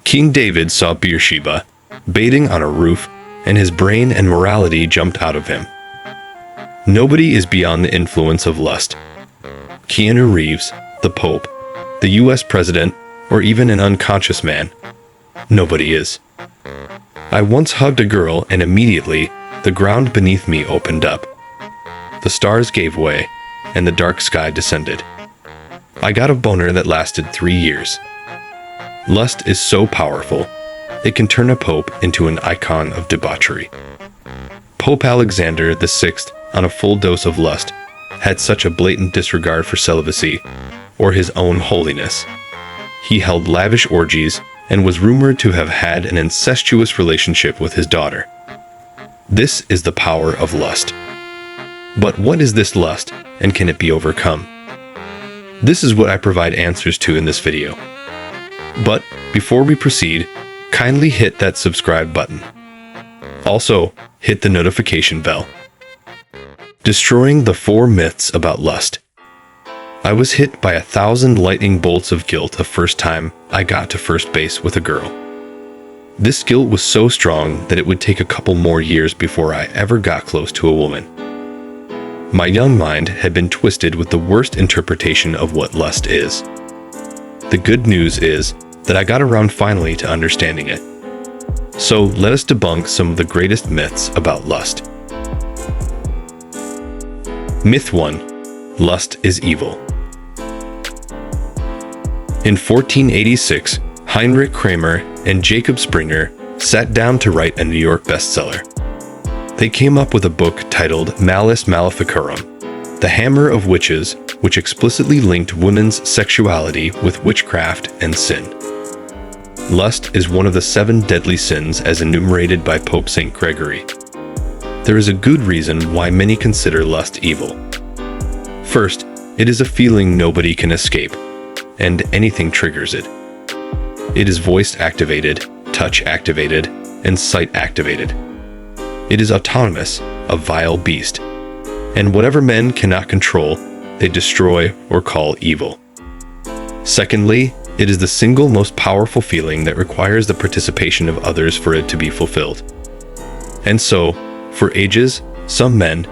King David saw Beersheba bathing on a roof, and his brain and morality jumped out of him. Nobody is beyond the influence of lust. Keanu Reeves, the Pope, the US President, or even an unconscious man. Nobody is. I once hugged a girl and immediately, the ground beneath me opened up. The stars gave way, and the dark sky descended. I got a boner that lasted 3 years. Lust is so powerful, it can turn a pope into an icon of debauchery. Pope Alexander VI, on a full dose of lust, had such a blatant disregard for celibacy, or his own holiness. He held lavish orgies and was rumored to have had an incestuous relationship with his daughter. This is the power of lust. But what is this lust, and can it be overcome? This is what I provide answers to in this video. But before we proceed, kindly hit that subscribe button. Also, hit the notification bell. Destroying the 4 myths about lust. I was hit by 1,000 lightning bolts of guilt the first time I got to first base with a girl. This guilt was so strong that it would take a couple more years before I ever got close to a woman. My young mind had been twisted with the worst interpretation of what lust is. The good news is that I got around finally to understanding it. So let us debunk some of the greatest myths about lust. Myth 1. Lust is evil. In 1486, Heinrich Kramer and Jacob Springer sat down to write a New York bestseller. They came up with a book titled Malleus Maleficarum, The Hammer of Witches, which explicitly linked women's sexuality with witchcraft and sin. Lust is one of the 7 deadly sins as enumerated by Pope St. Gregory. There is a good reason why many consider lust evil. First, it is a feeling nobody can escape, and anything triggers it. It is voice-activated, touch-activated, and sight-activated. It is autonomous, a vile beast, and whatever men cannot control, they destroy or call evil. Secondly, it is the single most powerful feeling that requires the participation of others for it to be fulfilled. And so, for ages, some men,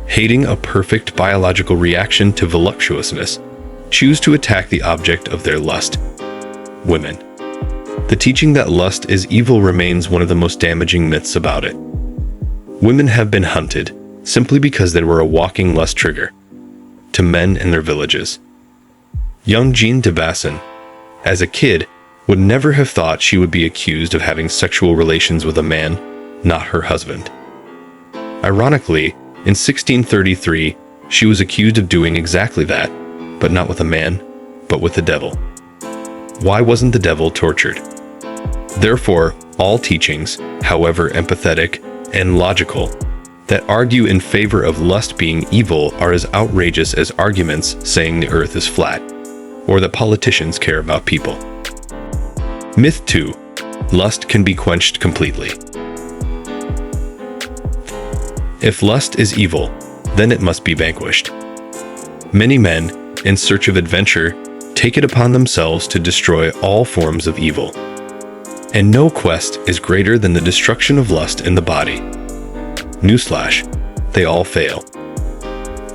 hating a perfect biological reaction to voluptuousness, choose to attack the object of their lust, women. The teaching that lust is evil remains one of the most damaging myths about it. Women have been hunted simply because they were a walking lust trigger to men in their villages. Young Jeanne de Bassan, as a kid, would never have thought she would be accused of having sexual relations with a man, not her husband. Ironically, in 1633, she was accused of doing exactly that, but not with a man, but with the devil. Why wasn't the devil tortured? Therefore, all teachings, however empathetic and logical, that argue in favor of lust being evil are as outrageous as arguments saying the earth is flat, or that politicians care about people. Myth 2. Lust can be quenched completely. If lust is evil, then it must be vanquished. Many men, in search of adventure, take it upon themselves to destroy all forms of evil. And no quest is greater than the destruction of lust in the body. Newsflash, they all fail.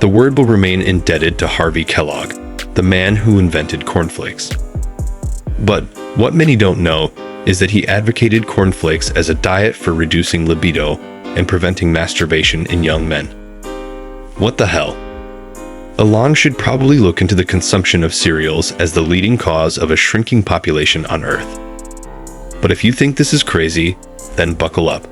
The word will remain indebted to Harvey Kellogg, the man who invented cornflakes. But what many don't know is that he advocated cornflakes as a diet for reducing libido and preventing masturbation in young men. What the hell? Elon should probably look into the consumption of cereals as the leading cause of a shrinking population on Earth. But if you think this is crazy, then buckle up.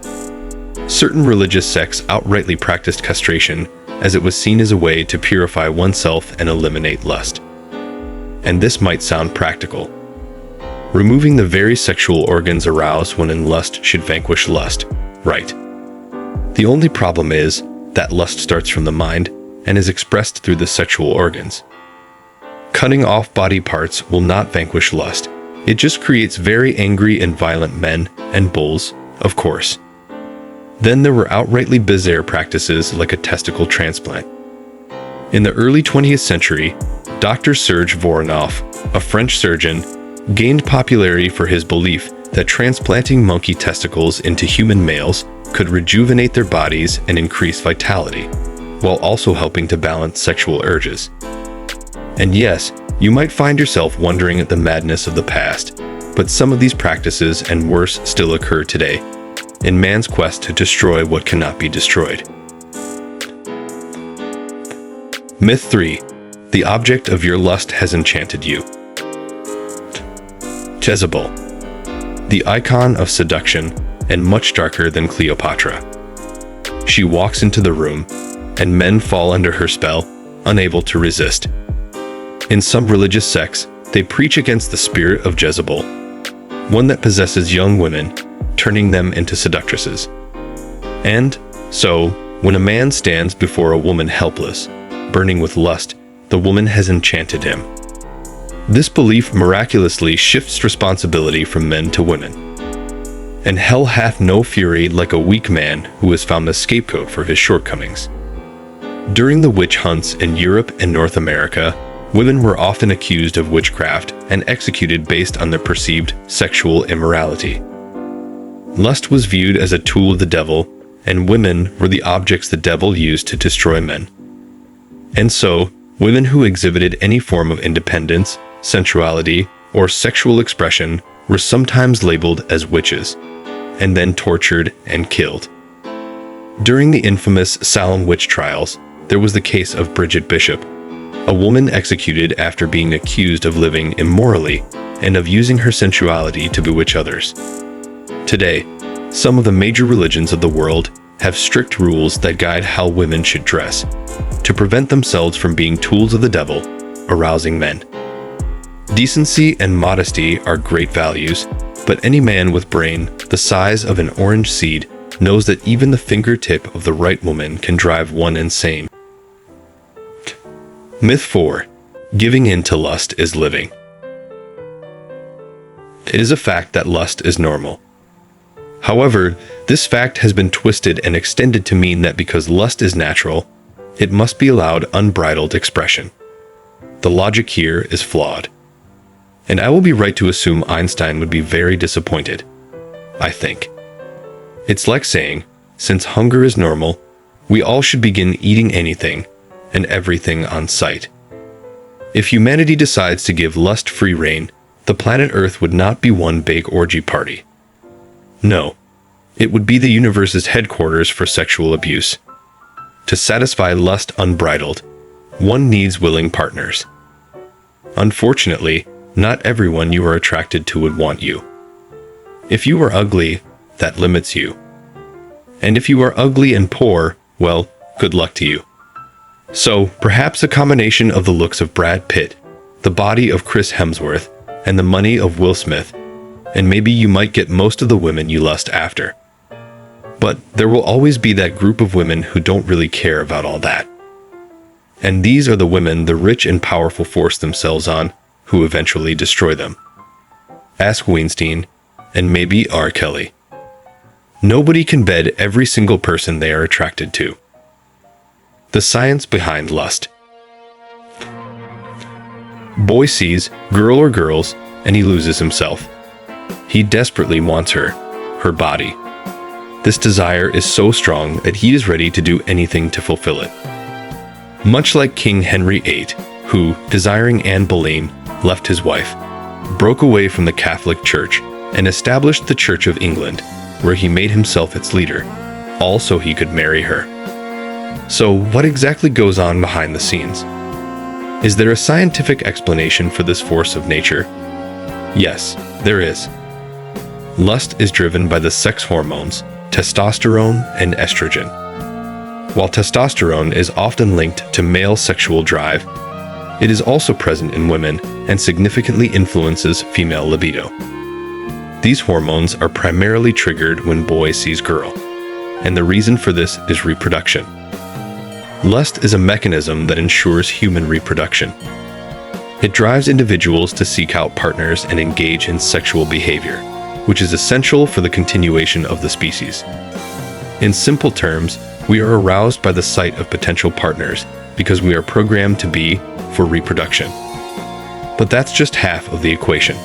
Certain religious sects outrightly practiced castration as it was seen as a way to purify oneself and eliminate lust. And this might sound practical. Removing the very sexual organs aroused when in lust should vanquish lust, right? The only problem is that lust starts from the mind and is expressed through the sexual organs. Cutting off body parts will not vanquish lust. It just creates very angry and violent men and bulls, of course. Then there were outrightly bizarre practices like a testicle transplant. In the early 20th century, Dr. Serge Voronoff, a French surgeon, gained popularity for his belief that transplanting monkey testicles into human males could rejuvenate their bodies and increase vitality, while also helping to balance sexual urges. And yes, you might find yourself wondering at the madness of the past, but some of these practices and worse still occur today, in man's quest to destroy what cannot be destroyed. Myth 3. The object of your lust has enchanted you. Jezebel, the icon of seduction and much darker than Cleopatra. She walks into the room, and men fall under her spell, unable to resist. In some religious sects, they preach against the spirit of Jezebel, one that possesses young women, turning them into seductresses. And so, when a man stands before a woman helpless, burning with lust, the woman has enchanted him. This belief miraculously shifts responsibility from men to women. And hell hath no fury like a weak man who has found a scapegoat for his shortcomings. During the witch hunts in Europe and North America, women were often accused of witchcraft and executed based on their perceived sexual immorality. Lust was viewed as a tool of the devil, and women were the objects the devil used to destroy men. And so, women who exhibited any form of independence, sensuality, or sexual expression were sometimes labeled as witches, and then tortured and killed. During the infamous Salem witch trials, there was the case of Bridget Bishop, a woman executed after being accused of living immorally and of using her sensuality to bewitch others. Today, some of the major religions of the world have strict rules that guide how women should dress, to prevent themselves from being tools of the devil, arousing men. Decency and modesty are great values, but any man with brain the size of an orange seed knows that even the fingertip of the right woman can drive one insane. Myth 4. Giving in to lust is living. It is a fact that lust is normal. However, this fact has been twisted and extended to mean that because lust is natural, it must be allowed unbridled expression. The logic here is flawed. And I will be right to assume Einstein would be very disappointed. I think. It's like saying, since hunger is normal, we all should begin eating anything and everything on sight. If humanity decides to give lust free rein, the planet Earth would not be one big orgy party. No, it would be the universe's headquarters for sexual abuse. To satisfy lust unbridled, one needs willing partners. Unfortunately, not everyone you are attracted to would want you. If you are ugly, that limits you. And if you are ugly and poor, well, good luck to you. So, perhaps a combination of the looks of Brad Pitt, the body of Chris Hemsworth, and the money of Will Smith, and maybe you might get most of the women you lust after. But there will always be that group of women who don't really care about all that. And these are the women the rich and powerful force themselves on, who eventually destroy them. Ask Weinstein, and maybe R. Kelly. Nobody can bed every single person they are attracted to. The science behind lust. Boy sees girl or girls, and he loses himself. He desperately wants her body. This desire is so strong that he is ready to do anything to fulfill it. Much like King Henry VIII, who, desiring Anne Boleyn, left his wife, broke away from the Catholic Church, and established the Church of England, where he made himself its leader, all so he could marry her. So what exactly goes on behind the scenes? Is there a scientific explanation for this force of nature? Yes, there is. Lust is driven by the sex hormones, testosterone and estrogen. While testosterone is often linked to male sexual drive, it is also present in women and significantly influences female libido. These hormones are primarily triggered when boy sees girl, and the reason for this is reproduction. Lust is a mechanism that ensures human reproduction. It drives individuals to seek out partners and engage in sexual behavior, which is essential for the continuation of the species. In simple terms, we are aroused by the sight of potential partners because we are programmed to be for reproduction. But that's just half of the equation.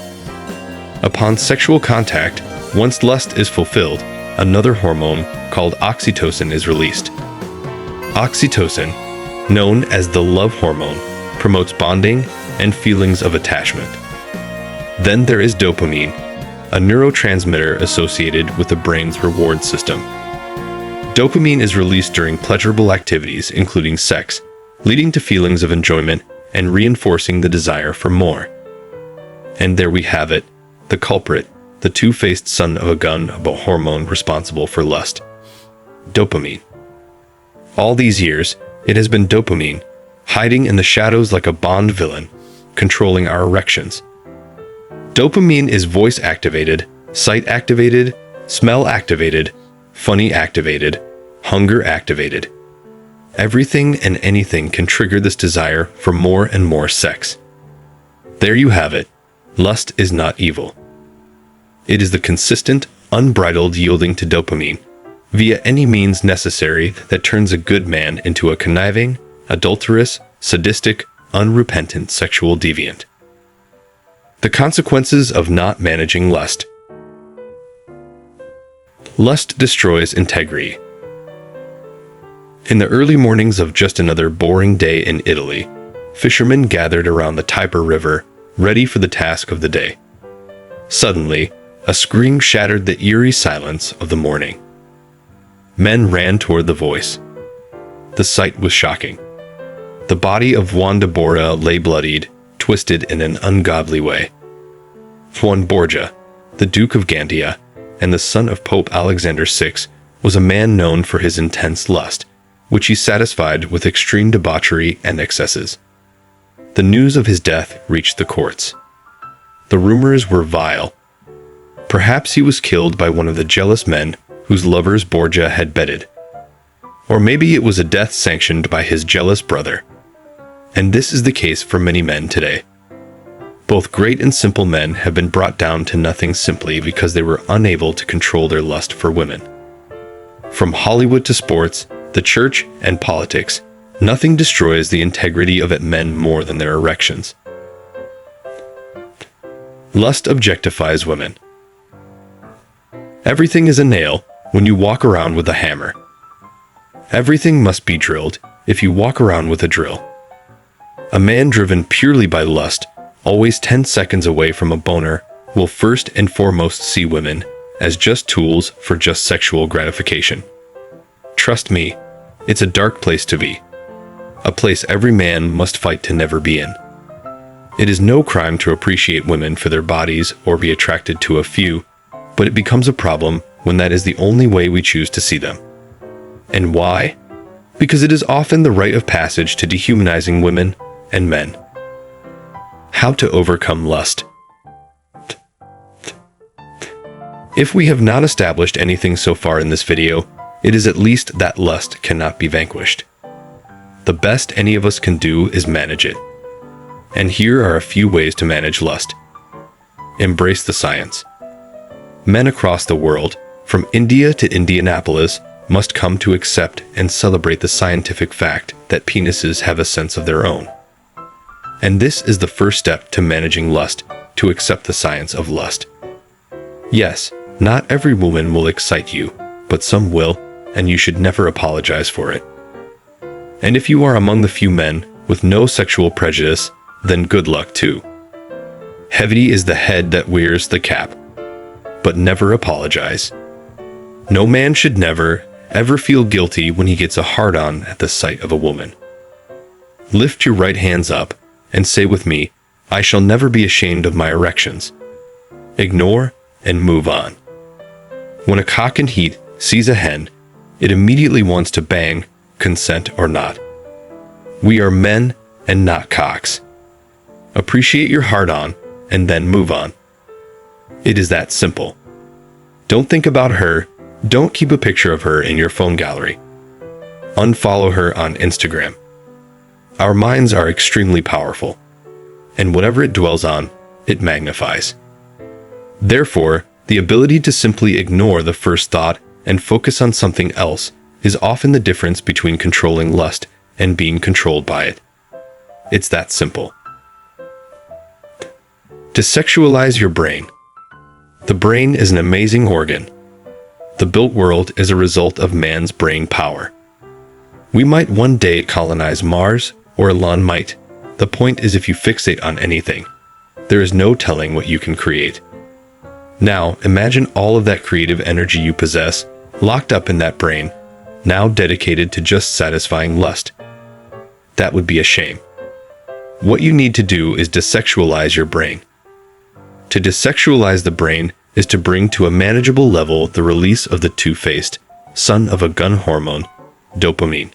Upon sexual contact, once lust is fulfilled, another hormone called oxytocin is released. Oxytocin, known as the love hormone, promotes bonding and feelings of attachment. Then there is dopamine, a neurotransmitter associated with the brain's reward system. Dopamine is released during pleasurable activities, including sex, leading to feelings of enjoyment and reinforcing the desire for more. And there we have it, the culprit, the two-faced son of a gun of a hormone responsible for lust. Dopamine. All these years, it has been dopamine, hiding in the shadows like a Bond villain, controlling our erections. Dopamine is voice-activated, sight-activated, smell-activated, funny-activated, hunger-activated. Everything and anything can trigger this desire for more and more sex. There you have it. Lust is not evil. It is the consistent, unbridled yielding to dopamine, via any means necessary, that turns a good man into a conniving, adulterous, sadistic, unrepentant sexual deviant. The consequences of not managing lust. Lust destroys integrity. In the early mornings of just another boring day in Italy, fishermen gathered around the Tiber River, ready for the task of the day. Suddenly, a scream shattered the eerie silence of the morning. Men ran toward the voice. The sight was shocking. The body of Juan de Borgia lay bloodied, twisted in an ungodly way. Juan Borgia, the Duke of Gandia, and the son of Pope Alexander VI, was a man known for his intense lust, which he satisfied with extreme debauchery and excesses. The news of his death reached the courts. The rumors were vile. Perhaps he was killed by one of the jealous men whose lovers Borgia had bedded. Or maybe it was a death sanctioned by his jealous brother. And this is the case for many men today. Both great and simple men have been brought down to nothing simply because they were unable to control their lust for women. From Hollywood to sports, the church, and politics, nothing destroys the integrity of men more than their erections. Lust objectifies women. Everything is a nail when you walk around with a hammer. Everything must be drilled if you walk around with a drill. A man driven purely by lust, always 10 seconds away from a boner, will first and foremost see women as just tools for just sexual gratification. Trust me, it's a dark place to be. A place every man must fight to never be in. It is no crime to appreciate women for their bodies or be attracted to a few, but it becomes a problem when that is the only way we choose to see them. And why? Because it is often the rite of passage to dehumanizing women and men. How to overcome lust. If we have not established anything so far in this video, it is at least that lust cannot be vanquished. The best any of us can do is manage it. And here are a few ways to manage lust. Embrace the science. Men across the world, from India to Indianapolis, must come to accept and celebrate the scientific fact that penises have a sense of their own. And this is the first step to managing lust, to accept the science of lust. Yes, not every woman will excite you, but some will, and you should never apologize for it. And if you are among the few men with no sexual prejudice, then good luck too. Heavy is the head that wears the cap. But never apologize. No man should never, ever feel guilty when he gets a hard-on at the sight of a woman. Lift your right hands up and say with me, I shall never be ashamed of my erections. Ignore and move on. When a cock in heat sees a hen, it immediately wants to bang, consent or not. We are men and not cocks. Appreciate your hard-on and then move on. It is that simple. Don't think about her. Don't keep a picture of her in your phone gallery. Unfollow her on Instagram. Our minds are extremely powerful, and whatever it dwells on, it magnifies. Therefore, the ability to simply ignore the first thought and focus on something else is often the difference between controlling lust and being controlled by it. It's that simple. To sexualize your brain. The brain is an amazing organ. The built world is a result of man's brain power. We might one day colonize Mars, or Elon might. The point is, if you fixate on anything, there is no telling what you can create. Now, imagine all of that creative energy you possess, locked up in that brain, now dedicated to just satisfying lust. That would be a shame. What you need to do is desexualize your brain. To desexualize the brain is to bring to a manageable level the release of the two-faced, son of a gun hormone, dopamine.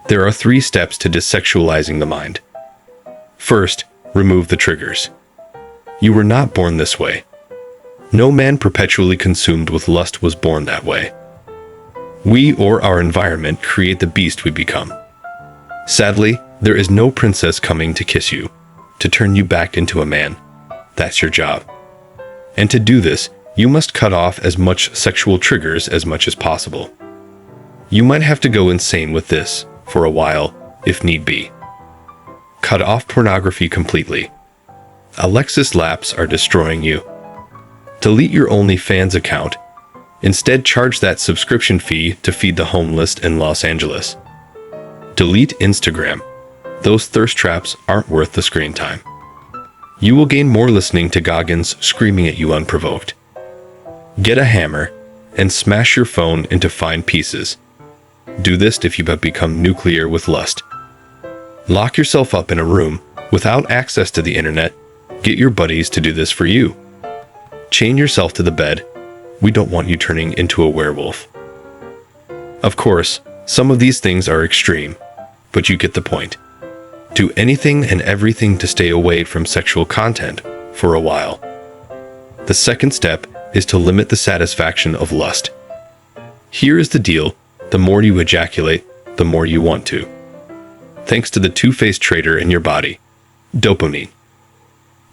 There are 3 steps to desexualizing the mind. First, remove the triggers. You were not born this way. No man perpetually consumed with lust was born that way. We or our environment create the beast we become. Sadly, there is no princess coming to kiss you, to turn you back into a man. That's your job. And to do this, you must cut off as much sexual triggers as much as possible. You might have to go insane with this, for a while, if need be. Cut off pornography completely. Alexis Laps are destroying you. Delete your OnlyFans account. Instead, charge that subscription fee to feed the homeless in Los Angeles. Delete Instagram. Those thirst traps aren't worth the screen time. You will gain more listening to Goggins screaming at you unprovoked. Get a hammer and smash your phone into fine pieces. Do this if you have become nuclear with lust. Lock yourself up in a room without access to the internet. Get your buddies to do this for you. Chain yourself to the bed. We don't want you turning into a werewolf. Of course, some of these things are extreme, but you get the point. Do anything and everything to stay away from sexual content for a while. The second step is to limit the satisfaction of lust. Here is the deal: the more you ejaculate, the more you want to. Thanks to the two-faced traitor in your body, dopamine.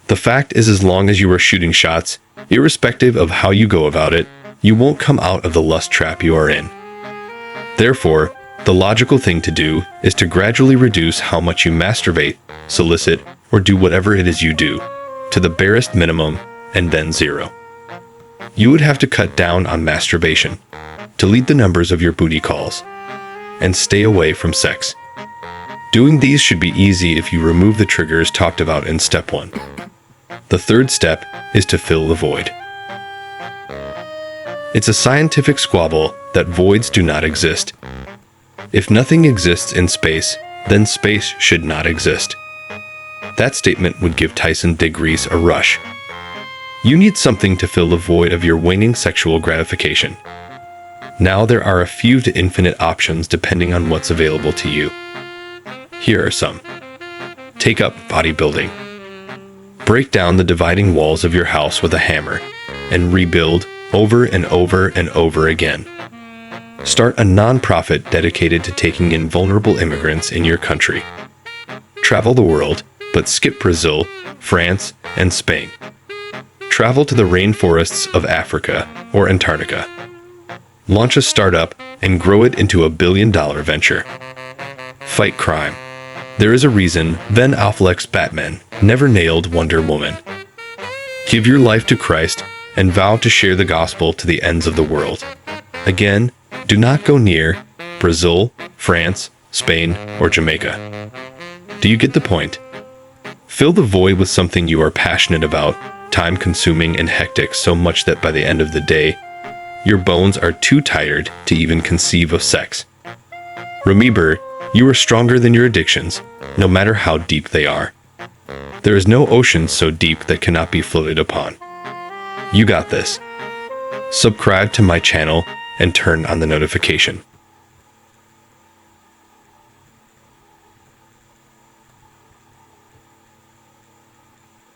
The fact is, as long as you are shooting shots, irrespective of how you go about it, you won't come out of the lust trap you are in. Therefore, the logical thing to do is to gradually reduce how much you masturbate, solicit, or do whatever it is you do, to the barest minimum, and then 0. You would have to cut down on masturbation, delete the numbers of your booty calls, and stay away from sex. Doing these should be easy if you remove the triggers talked about in step 1. The third step is to fill the void. It's a scientific squabble that voids do not exist. If nothing exists in space, then space should not exist. That statement would give Tyson DeGrease a rush. You need something to fill the void of your waning sexual gratification. Now there are a few to infinite options depending on what's available to you. Here are some. Take up bodybuilding. Break down the dividing walls of your house with a hammer and rebuild over and over and over again. Start a non-profit dedicated to taking in vulnerable immigrants in your country. Travel the world, but skip Brazil, France, and Spain. Travel to the rainforests of Africa or Antarctica. Launch a startup and grow it into a billion-dollar venture. Fight crime. There is a reason Ben Affleck's Batman never nailed Wonder Woman. Give your life to Christ and vow to share the gospel to the ends of the world. Again, do not go near Brazil, France, Spain, or Jamaica. Do you get the point? Fill the void with something you are passionate about, time-consuming and hectic so much that by the end of the day, your bones are too tired to even conceive of sex. Remember, you are stronger than your addictions, no matter how deep they are. There is no ocean so deep that cannot be floated upon. You got this. Subscribe to my channel and turn on the notification.